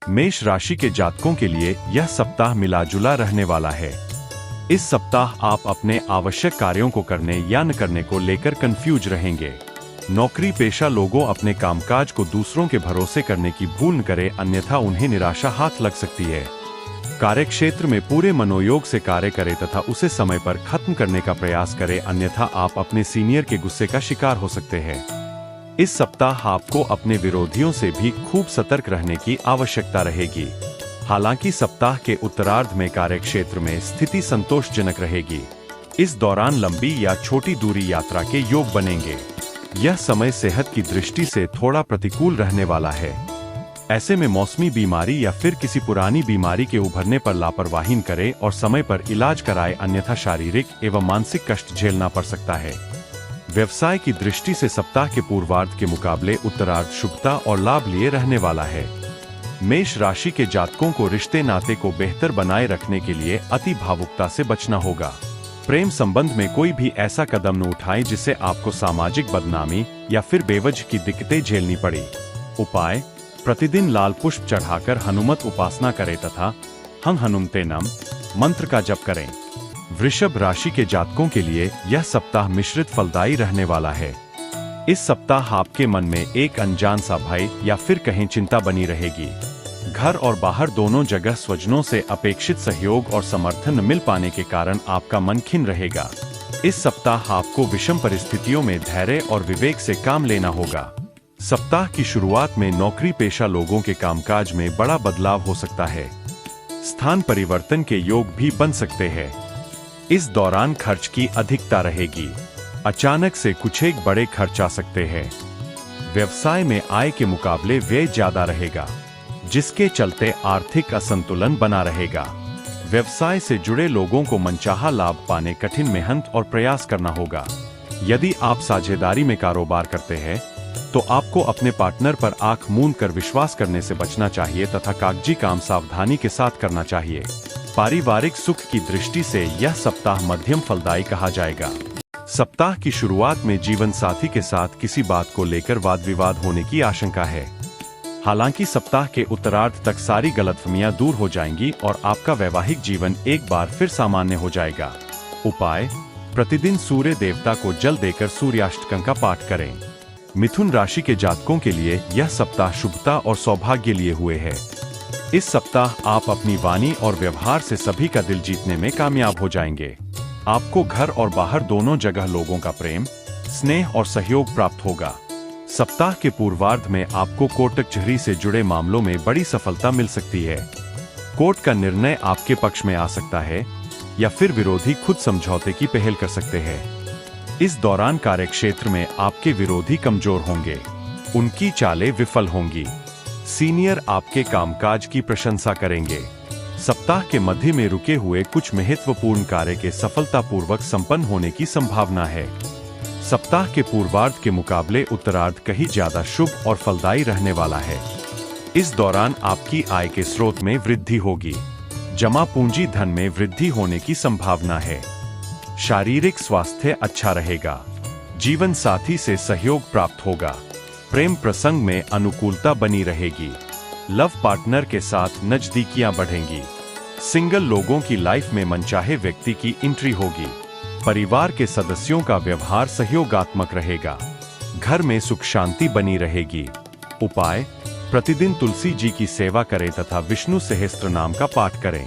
मेष राशि के जातकों के लिए यह सप्ताह मिला जुला रहने वाला है। इस सप्ताह आप अपने आवश्यक कार्यों को करने या न करने को लेकर कंफ्यूज रहेंगे। नौकरी पेशा लोगों अपने कामकाज को दूसरों के भरोसे करने की भूल न करें, अन्यथा उन्हें निराशा हाथ लग सकती है। कार्यक्षेत्र में पूरे मनोयोग से कार्य करें तथा उसे समय पर खत्म करने का प्रयास करें, अन्यथा आप अपने सीनियर के गुस्से का शिकार हो सकते हैं। इस सप्ताह आपको अपने विरोधियों से भी खूब सतर्क रहने की आवश्यकता रहेगी। हालांकि सप्ताह के उत्तरार्ध में कार्यक्षेत्र में स्थिति संतोषजनक रहेगी। इस दौरान लंबी या छोटी दूरी यात्रा के योग बनेंगे। यह समय सेहत की दृष्टि से थोड़ा प्रतिकूल रहने वाला है। ऐसे में मौसमी बीमारी या फिर किसी पुरानी बीमारी के उभरने पर लापरवाही न करें और समय पर इलाज कराएं, अन्यथा शारीरिक एवं मानसिक कष्ट झेलना पड़ सकता है। व्यवसाय की दृष्टि से सप्ताह के पूर्वार्ध के मुकाबले उत्तरार्ध शुभता और लाभ लिए रहने वाला है। मेष राशि के जातकों को रिश्ते नाते को बेहतर बनाए रखने के लिए अति भावुकता से बचना होगा। प्रेम संबंध में कोई भी ऐसा कदम न उठाएं जिससे आपको सामाजिक बदनामी या फिर बेवजह की दिक्कतें झेलनी पड़ी। उपाय: प्रतिदिन लाल पुष्प चढ़ाकर हनुमत उपासना करें तथा हं हनुमते नम मंत्र का जप करें। वृषभ राशि के जातकों के लिए यह सप्ताह मिश्रित फलदायी रहने वाला है। इस सप्ताह आपके मन में एक अनजान सा भय या फिर कहीं चिंता बनी रहेगी। घर और बाहर दोनों जगह स्वजनों से अपेक्षित सहयोग और समर्थन न मिल पाने के कारण आपका मन खिन्न रहेगा। इस सप्ताह आपको विषम परिस्थितियों में धैर्य और विवेक से काम लेना होगा। सप्ताह की शुरुआत में नौकरी पेशा लोगों के कामकाज में बड़ा बदलाव हो सकता है। स्थान परिवर्तन के योग भी बन सकते हैं। इस दौरान खर्च की अधिकता रहेगी। अचानक से कुछ एक बड़े खर्च आ सकते हैं। व्यवसाय में आय के मुकाबले व्यय ज्यादा रहेगा, जिसके चलते आर्थिक असंतुलन बना रहेगा। व्यवसाय से जुड़े लोगों को मनचाहा लाभ पाने कठिन मेहनत और प्रयास करना होगा। यदि आप साझेदारी में कारोबार करते हैं तो आपको अपने पार्टनर पर आंख मूंद कर विश्वास करने से बचना चाहिए तथा कागजी काम सावधानी के साथ करना चाहिए। पारिवारिक सुख की दृष्टि से यह सप्ताह मध्यम फलदायी कहा जाएगा। सप्ताह की शुरुआत में जीवन साथी के साथ किसी बात को लेकर वाद विवाद होने की आशंका है। हालांकि सप्ताह के उत्तरार्ध तक सारी गलतफहमियां दूर हो जाएंगी और आपका वैवाहिक जीवन एक बार फिर सामान्य हो जाएगा। उपाय: प्रतिदिन सूर्य देवता को जल देकर सूर्याष्टकं का पाठ करें। मिथुन राशि के जातकों के लिए यह सप्ताह शुभता और सौभाग्य लिए हुए है। इस सप्ताह आप अपनी वाणी और व्यवहार से सभी का दिल जीतने में कामयाब हो जाएंगे। आपको घर और बाहर दोनों जगह लोगों का प्रेम, स्नेह और सहयोग प्राप्त होगा। सप्ताह के पूर्वार्ध में आपको कोर्ट कचहरी से जुड़े मामलों में बड़ी सफलता मिल सकती है। कोर्ट का निर्णय आपके पक्ष में आ सकता है या फिर विरोधी खुद समझौते की पहल कर सकते हैं। इस दौरान कार्यक्षेत्र में आपके विरोधी कमजोर होंगे, उनकी चालें विफल होंगी। सीनियर आपके कामकाज की प्रशंसा करेंगे। सप्ताह के मध्य में रुके हुए कुछ महत्वपूर्ण कार्य के सफलतापूर्वक संपन्न होने की संभावना है। सप्ताह के पूर्वार्ध के मुकाबले उत्तरार्ध कहीं ज्यादा शुभ और फलदायी रहने वाला है। इस दौरान आपकी आय के स्रोत में वृद्धि होगी। जमा पूंजी धन में वृद्धि होने की संभावना है। शारीरिक स्वास्थ्य अच्छा रहेगा। जीवन साथी से सहयोग प्राप्त होगा। प्रेम प्रसंग में अनुकूलता बनी रहेगी। लव पार्टनर के साथ नजदीकियां बढ़ेंगी। सिंगल लोगों की लाइफ में मनचाहे व्यक्ति की एंट्री होगी। परिवार के सदस्यों का व्यवहार सहयोगात्मक रहेगा। घर में सुख शांति बनी रहेगी। उपाय: प्रतिदिन तुलसी जी की सेवा करें तथा विष्णु सहस्त्र नाम का पाठ करें।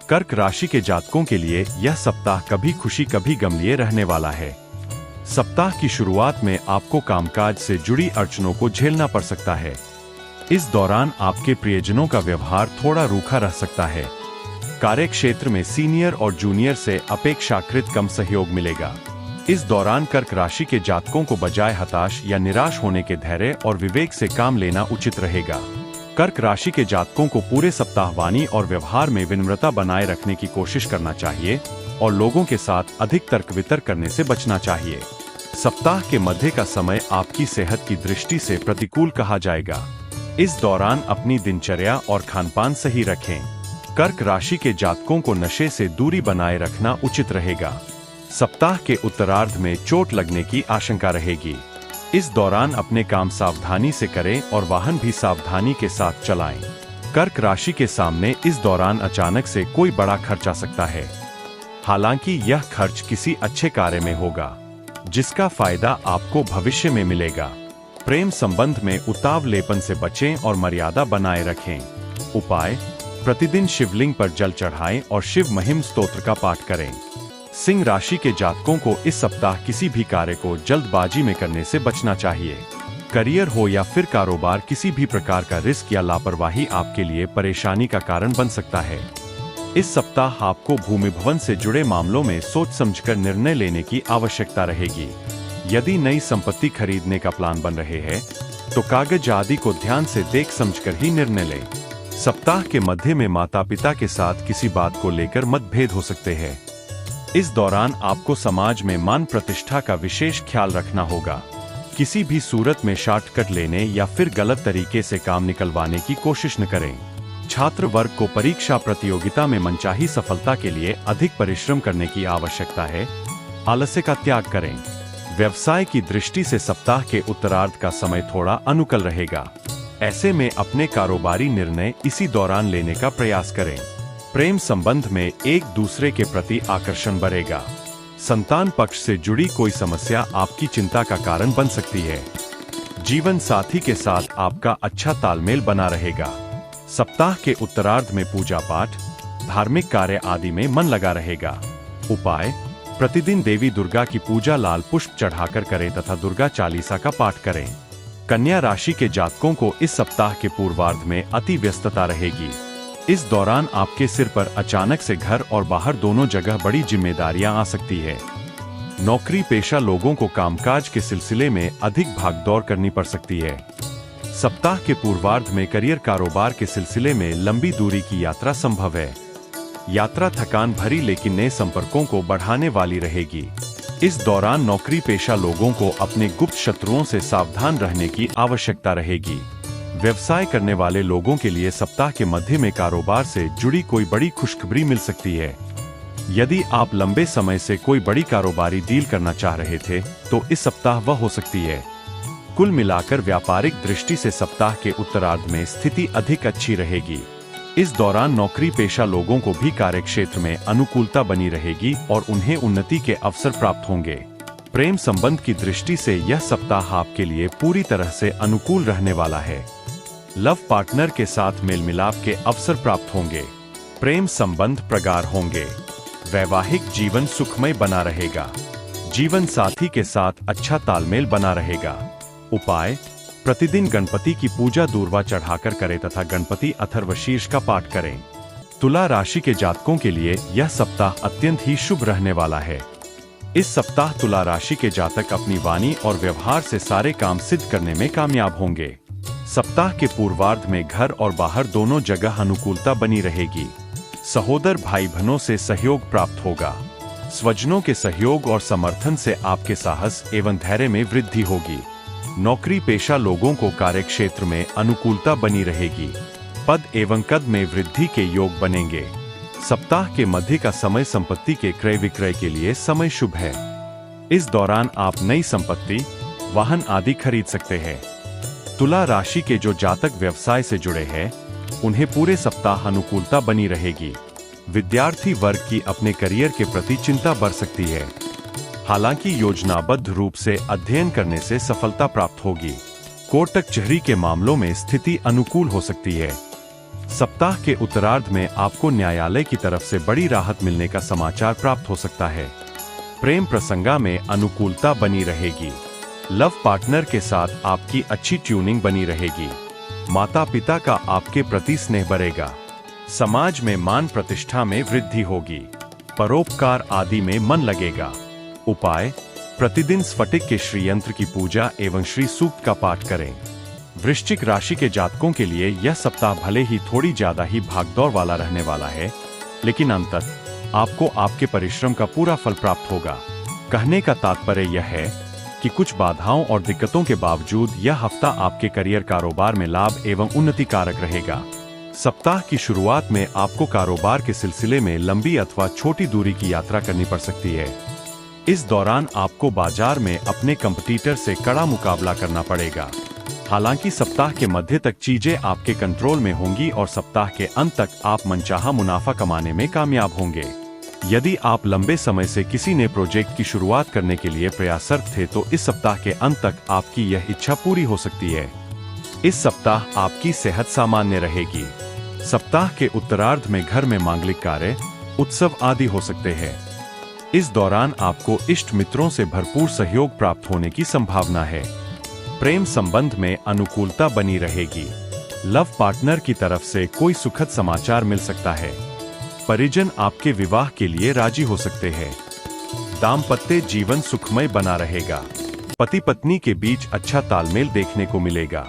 कर्क राशि के जातकों के लिए यह सप्ताह कभी खुशी कभी गम लिए रहने वाला है। सप्ताह की शुरुआत में आपको कामकाज से जुड़ी अड़चनों को झेलना पड़ सकता है। इस दौरान आपके प्रियजनों का व्यवहार थोड़ा रूखा रह सकता है। कार्यक्षेत्र में सीनियर और जूनियर से अपेक्षाकृत कम सहयोग मिलेगा। इस दौरान कर्क राशि के जातकों को बजाय हताश या निराश होने के धैर्य और विवेक से काम लेना उचित रहेगा। कर्क राशि के जातकों को पूरे सप्ताह वाणी और व्यवहार में विनम्रता बनाए रखने की कोशिश करना चाहिए और लोगों के साथ अधिक तर्क वितर्क करने से बचना चाहिए। सप्ताह के मध्य का समय आपकी सेहत की दृष्टि से प्रतिकूल कहा जाएगा। इस दौरान अपनी दिनचर्या और खानपान सही रखें। कर्क राशि के जातकों को नशे से दूरी बनाए रखना उचित रहेगा। सप्ताह के उत्तरार्ध में चोट लगने की आशंका रहेगी। इस दौरान अपने काम सावधानी से करें और वाहन भी सावधानी के साथ चलाएं। कर्क राशि के सामने इस दौरान अचानक से कोई बड़ा खर्च आ सकता है। हालांकि यह खर्च किसी अच्छे कार्य में होगा, जिसका फायदा आपको भविष्य में मिलेगा। प्रेम संबंध में उतावलेपन से बचें और मर्यादा बनाए रखें। उपाय: प्रतिदिन शिवलिंग पर जल चढ़ाएं और शिव महिम स्तोत्र का पाठ करें। सिंह राशि के जातकों को इस सप्ताह किसी भी कार्य को जल्दबाजी में करने से बचना चाहिए। करियर हो या फिर कारोबार, किसी भी प्रकार का रिस्क या लापरवाही आपके लिए परेशानी का कारण बन सकता है। इस सप्ताह आपको भूमि भवन से जुड़े मामलों में सोच समझकर निर्णय लेने की आवश्यकता रहेगी। यदि नई संपत्ति खरीदने का प्लान बन रहे हैं, तो कागज आदि को ध्यान से देख समझकर ही निर्णय लें। सप्ताह के मध्य में माता पिता के साथ किसी बात को लेकर मतभेद हो सकते हैं। इस दौरान आपको समाज में मान प्रतिष्ठा का विशेष ख्याल रखना होगा। किसी भी सूरत में शॉर्टकट लेने या फिर गलत तरीके से काम निकलवाने की कोशिश न करें। छात्र वर्ग को परीक्षा प्रतियोगिता में मनचाही सफलता के लिए अधिक परिश्रम करने की आवश्यकता है। आलस्य का त्याग करें। व्यवसाय की दृष्टि से सप्ताह के उत्तरार्ध का समय थोड़ा अनुकूल रहेगा। ऐसे में अपने कारोबारी निर्णय इसी दौरान लेने का प्रयास करें। प्रेम संबंध में एक दूसरे के प्रति आकर्षण बढ़ेगा। संतान पक्ष से जुड़ी कोई समस्या आपकी चिंता का कारण बन सकती है। जीवन साथी के साथ आपका अच्छा तालमेल बना रहेगा। सप्ताह के उत्तरार्ध में पूजा पाठ, धार्मिक कार्य आदि में मन लगा रहेगा। उपाय: प्रतिदिन देवी दुर्गा की पूजा लाल पुष्प चढ़ाकर करें तथा दुर्गा चालीसा का पाठ करें। कन्या राशि के जातकों को इस सप्ताह के पूर्वार्ध में अति व्यस्तता रहेगी। इस दौरान आपके सिर पर अचानक से घर और बाहर दोनों जगह बड़ी जिम्मेदारियां आ सकती है। नौकरी पेशा लोगों को कामकाज के सिलसिले में अधिक भागदौड़ करनी पड़ सकती है। सप्ताह के पूर्वार्ध में करियर कारोबार के सिलसिले में लंबी दूरी की यात्रा संभव है। यात्रा थकान भरी लेकिन नए संपर्कों को बढ़ाने वाली रहेगी। इस दौरान नौकरी पेशा लोगों को अपने गुप्त शत्रुओं से सावधान रहने की आवश्यकता रहेगी। व्यवसाय करने वाले लोगों के लिए सप्ताह के मध्य में कारोबार से जुड़ी कोई बड़ी खुशखबरी मिल सकती है। यदि आप लंबे समय से कोई बड़ी कारोबारी डील करना चाह रहे थे, तो इस सप्ताह वह हो सकती है। कुल मिलाकर व्यापारिक दृष्टि से सप्ताह के उत्तरार्ध में स्थिति अधिक अच्छी रहेगी। इस दौरान नौकरी पेशा लोगों को भी कार्यक्षेत्र में अनुकूलता बनी रहेगी और उन्हें उन्नति के अवसर प्राप्त होंगे। प्रेम संबंध की दृष्टि से यह सप्ताह आपके लिए पूरी तरह से अनुकूल रहने वाला है। लव पार्टनर के साथ मेल मिलाप के अवसर प्राप्त होंगे। प्रेम संबंध प्रगाढ़ होंगे। वैवाहिक जीवन सुखमय बना रहेगा। जीवन साथी के साथ अच्छा तालमेल बना रहेगा। उपाय: प्रतिदिन गणपति की पूजा दूर्वा चढ़ाकर करें तथा गणपति अथर्वशीर्ष का पाठ करें। तुला राशि के जातकों के लिए यह सप्ताह अत्यंत ही शुभ रहने वाला है। इस सप्ताह तुला राशि के जातक अपनी वाणी और व्यवहार से सारे काम सिद्ध करने में कामयाब होंगे। सप्ताह के पूर्वार्ध में घर और बाहर दोनों जगह अनुकूलता बनी रहेगी। सहोदर भाई बहनों से सहयोग प्राप्त होगा। स्वजनों के सहयोग और समर्थन से आपके साहस एवं धैर्य में वृद्धि होगी। नौकरी पेशा लोगों को कार्यक्षेत्र में अनुकूलता बनी रहेगी। पद एवं कद में वृद्धि के योग बनेंगे। सप्ताह के मध्य का समय संपत्ति के क्रय विक्रय के लिए समय शुभ है। इस दौरान आप नई संपत्ति, वाहन आदि खरीद सकते हैं। तुला राशि के जो जातक व्यवसाय से जुड़े हैं, उन्हें पूरे सप्ताह अनुकूलता बनी रहेगी। विद्यार्थी वर्ग की अपने करियर के प्रति चिंता बढ़ सकती है। हालांकि योजनाबद्ध रूप से अध्ययन करने से सफलता प्राप्त होगी। कोर्ट कचहरी के मामलों में स्थिति अनुकूल हो सकती है। सप्ताह के उत्तरार्ध में आपको न्यायालय की तरफ से बड़ी राहत मिलने का समाचार प्राप्त हो सकता है। प्रेम प्रसंगा में अनुकूलता बनी रहेगी। लव पार्टनर के साथ आपकी अच्छी ट्यूनिंग बनी रहेगी। माता पिता का आपके प्रति स्नेह बढ़ेगा। समाज में मान प्रतिष्ठा में वृद्धि होगी। परोपकार आदि में मन लगेगा। उपाय: प्रतिदिन स्फटिक के श्री यंत्र की पूजा एवं श्री सूक्त का पाठ करें। वृश्चिक राशि के जातकों के लिए यह सप्ताह भले ही थोड़ी ज्यादा ही भागदौड़ वाला रहने वाला है, लेकिन अंततः आपको आपके परिश्रम का पूरा फल प्राप्त होगा। कहने का तात्पर्य यह है कि कुछ बाधाओं और दिक्कतों के बावजूद यह हफ्ता आपके करियर कारोबार में लाभ एवं उन्नति कारक रहेगा। सप्ताह की शुरुआत में आपको कारोबार के सिलसिले में लंबी अथवा छोटी दूरी की यात्रा करनी पड़ सकती है। इस दौरान आपको बाजार में अपने कंपटीटर से कड़ा मुकाबला करना पड़ेगा। हालांकि सप्ताह के मध्य तक चीजें आपके कंट्रोल में होंगी और सप्ताह के अंत तक आप मनचाहा मुनाफा कमाने में कामयाब होंगे। यदि आप लंबे समय से किसी नए प्रोजेक्ट की शुरुआत करने के लिए प्रयासरत थे तो इस सप्ताह के अंत तक आपकी यह इच्छा पूरी हो सकती है। इस सप्ताह आपकी सेहत सामान्य रहेगी। सप्ताह के उत्तरार्ध में घर में मांगलिक कार्य, उत्सव आदि हो सकते हैं। इस दौरान आपको इष्ट मित्रों से भरपूर सहयोग प्राप्त होने की संभावना है। प्रेम संबंध में अनुकूलता बनी रहेगी। लव पार्टनर की तरफ से कोई सुखद समाचार मिल सकता है। परिजन आपके विवाह के लिए राजी हो सकते हैं। दाम्पत्य जीवन सुखमय बना रहेगा। पति पत्नी के बीच अच्छा तालमेल देखने को मिलेगा।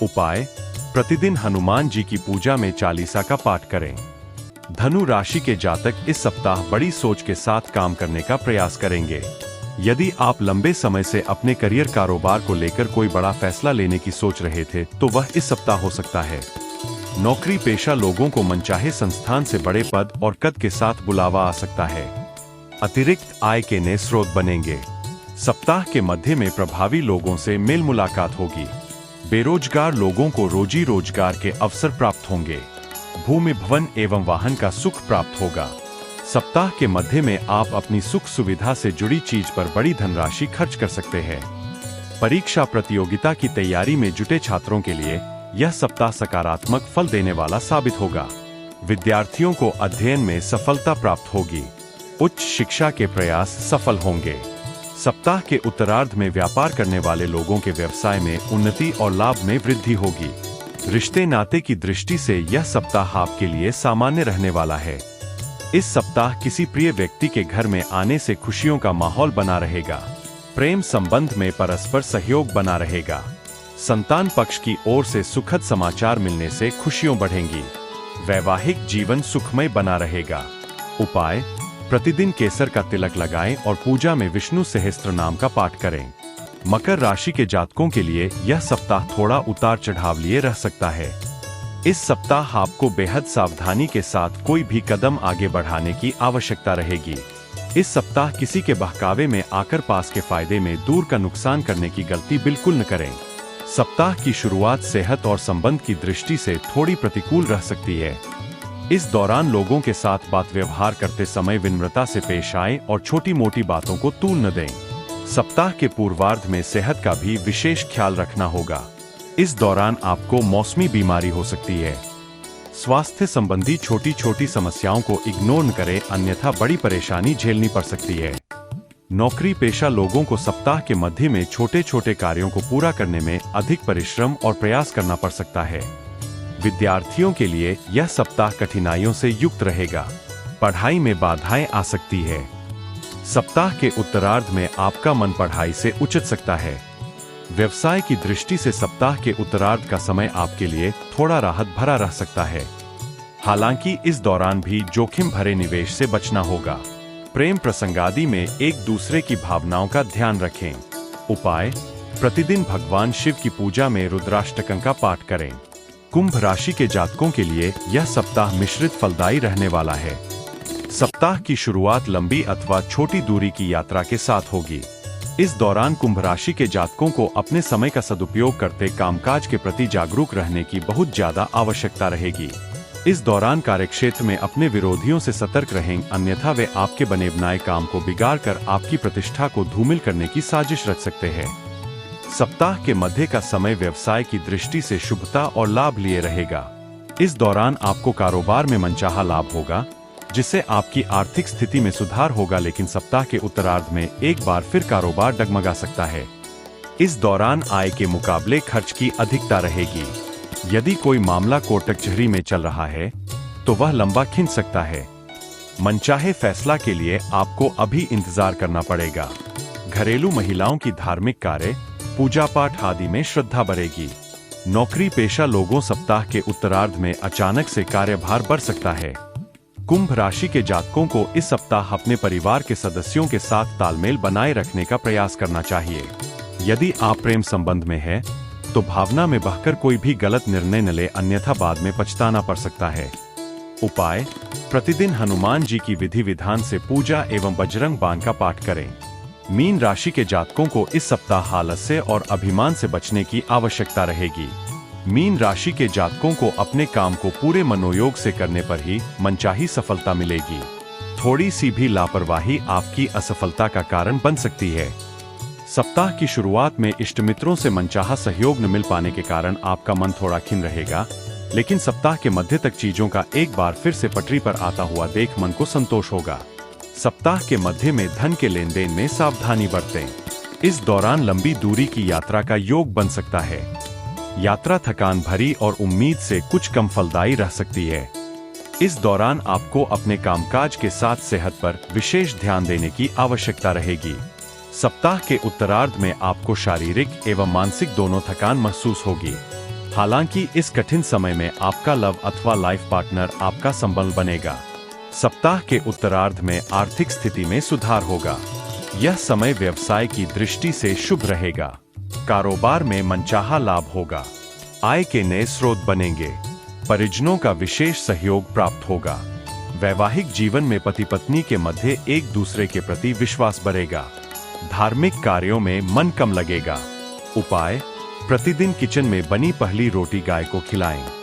उपाय: प्रतिदिन हनुमान जी की पूजा में चालीसा का पाठ करें। धनु राशि के जातक इस सप्ताह बड़ी सोच के साथ काम करने का प्रयास करेंगे। यदि आप लंबे समय से अपने करियर कारोबार को लेकर कोई बड़ा फैसला लेने की सोच रहे थे तो वह इस सप्ताह हो सकता है। नौकरी पेशा लोगों को मनचाहे संस्थान से बड़े पद और कद के साथ बुलावा आ सकता है। अतिरिक्त आय के नए स्रोत बनेंगे। सप्ताह के मध्य में प्रभावी लोगों से मेल मुलाकात होगी। बेरोजगार लोगों को रोजी रोजगार के अवसर प्राप्त होंगे। भूमि भवन एवं वाहन का सुख प्राप्त होगा। सप्ताह के मध्य में आप अपनी सुख सुविधा से जुड़ी चीज पर बड़ी धनराशि खर्च कर सकते हैं। परीक्षा प्रतियोगिता की तैयारी में जुटे छात्रों के लिए यह सप्ताह सकारात्मक फल देने वाला साबित होगा। विद्यार्थियों को अध्ययन में सफलता प्राप्त होगी। उच्च शिक्षा के प्रयास सफल होंगे। सप्ताह के उत्तरार्ध में व्यापार करने वाले लोगों के व्यवसाय में उन्नति और लाभ में वृद्धि होगी। रिश्ते नाते की दृष्टि से यह सप्ताह आपके लिए सामान्य रहने वाला है। इस सप्ताह किसी प्रिय व्यक्ति के घर में आने से खुशियों का माहौल बना रहेगा। प्रेम संबंध में परस्पर सहयोग बना रहेगा। संतान पक्ष की ओर से सुखद समाचार मिलने से खुशियां बढ़ेंगी। वैवाहिक जीवन सुखमय बना रहेगा। उपाय: प्रतिदिन केसर का तिलक लगाएं और पूजा में विष्णु सहस्त्र नाम का पाठ करें। मकर राशि के जातकों के लिए यह सप्ताह थोड़ा उतार चढ़ाव लिए रह सकता है। इस सप्ताह आपको बेहद सावधानी के साथ कोई भी कदम आगे बढ़ाने की आवश्यकता रहेगी। इस सप्ताह किसी के बहकावे में आकर पास के फायदे में दूर का नुकसान करने की गलती बिल्कुल न करें। सप्ताह की शुरुआत सेहत और संबंध की दृष्टि से थोड़ी प्रतिकूल रह सकती है। इस दौरान लोगों के साथ बात व्यवहार करते समय विनम्रता से पेश आएं और छोटी मोटी बातों को तूल न दें। सप्ताह के पूर्वार्ध में सेहत का भी विशेष ख्याल रखना होगा। इस दौरान आपको मौसमी बीमारी हो सकती है। स्वास्थ्य संबंधी छोटी छोटी समस्याओं को इग्नोर न करें, अन्यथा बड़ी परेशानी झेलनी पड़ सकती है। नौकरी पेशा लोगों को सप्ताह के मध्य में छोटे छोटे कार्यों को पूरा करने में अधिक परिश्रम और प्रयास करना पड़ सकता है। विद्यार्थियों के लिए यह सप्ताह कठिनाइयों से युक्त रहेगा। पढ़ाई में बाधाएं आ सकती है। सप्ताह के उत्तरार्ध में आपका मन पढ़ाई से उचट सकता है। व्यवसाय की दृष्टि से सप्ताह के उत्तरार्ध का समय आपके लिए थोड़ा राहत भरा रह सकता है। हालांकि इस दौरान भी जोखिम भरे निवेश से बचना होगा। प्रेम प्रसंगादि में एक दूसरे की भावनाओं का ध्यान रखें। उपाय: प्रतिदिन भगवान शिव की पूजा में रुद्राष्टकं का पाठ करें। कुंभ राशि के जातकों के लिए यह सप्ताह मिश्रित फलदायी रहने वाला है। सप्ताह की शुरुआत लंबी अथवा छोटी दूरी की यात्रा के साथ होगी। इस दौरान कुंभ राशि के जातकों को अपने समय का सदुपयोग करते कामकाज के प्रति जागरूक रहने की बहुत ज्यादा आवश्यकता रहेगी। इस दौरान कार्यक्षेत्र में अपने विरोधियों से सतर्क रहें, अन्यथा वे आपके बने बनाए काम को बिगाड़कर आपकी प्रतिष्ठा को धूमिल करने की साजिश रच सकते हैं। सप्ताह के मध्य का समय व्यवसाय की दृष्टि से शुभता और लाभ लिए रहेगा। इस दौरान आपको कारोबार में मनचाहा लाभ होगा, जिससे आपकी आर्थिक स्थिति में सुधार होगा, लेकिन सप्ताह के उत्तरार्ध में एक बार फिर कारोबार डगमगा सकता है। इस दौरान आय के मुकाबले खर्च की अधिकता रहेगी। यदि कोई मामला कोर्ट कचहरी में चल रहा है तो वह लंबा खिंच सकता है। मनचाहे फैसला के लिए आपको अभी इंतजार करना पड़ेगा। घरेलू महिलाओं की धार्मिक कार्य, पूजा पाठ आदि में श्रद्धा बढ़ेगी। नौकरी पेशा लोगों सप्ताह के उत्तरार्ध में अचानक से कार्यभार बढ़ सकता है। कुंभ राशि के जातकों को इस सप्ताह अपने परिवार के सदस्यों के साथ तालमेल बनाए रखने का प्रयास करना चाहिए। यदि आप प्रेम संबंध में हैं, तो भावना में बहकर कोई भी गलत निर्णय न ले, अन्यथा बाद में पछताना पड़ सकता है। उपाय: प्रतिदिन हनुमान जी की विधि विधान से पूजा एवं बजरंग बाण का पाठ करें। मीन राशि के जातकों को इस सप्ताह आलस्य और अभिमान से बचने की आवश्यकता रहेगी। मीन राशि के जातकों को अपने काम को पूरे मनोयोग से करने पर ही मनचाही सफलता मिलेगी। थोड़ी सी भी लापरवाही आपकी असफलता का कारण बन सकती है। सप्ताह की शुरुआत में इष्ट मित्रों से मनचाहा सहयोग न मिल पाने के कारण आपका मन थोड़ा खिन्न रहेगा, लेकिन सप्ताह के मध्य तक चीजों का एक बार फिर से पटरी पर आता हुआ देख मन को संतोष होगा। सप्ताह के मध्य में धन के लेन देन में सावधानी बरतें। इस दौरान लंबी दूरी की यात्रा का योग बन सकता है। यात्रा थकान भरी और उम्मीद से कुछ कम फलदायी रह सकती है। इस दौरान आपको अपने कामकाज के साथ सेहत पर विशेष ध्यान देने की आवश्यकता रहेगी। सप्ताह के उत्तरार्ध में आपको शारीरिक एवं मानसिक दोनों थकान महसूस होगी। हालांकि इस कठिन समय में आपका लव अथवा लाइफ पार्टनर आपका संबल बनेगा। सप्ताह के उत्तरार्ध में आर्थिक स्थिति में सुधार होगा। यह समय व्यवसाय की दृष्टि से शुभ रहेगा। कारोबार में मनचाहा लाभ होगा। आय के नए स्रोत बनेंगे। परिजनों का विशेष सहयोग प्राप्त होगा। वैवाहिक जीवन में पति पत्नी के मध्य एक दूसरे के प्रति विश्वास बढ़ेगा। धार्मिक कार्यों में मन कम लगेगा। उपाय: प्रतिदिन किचन में बनी पहली रोटी गाय को खिलाएं।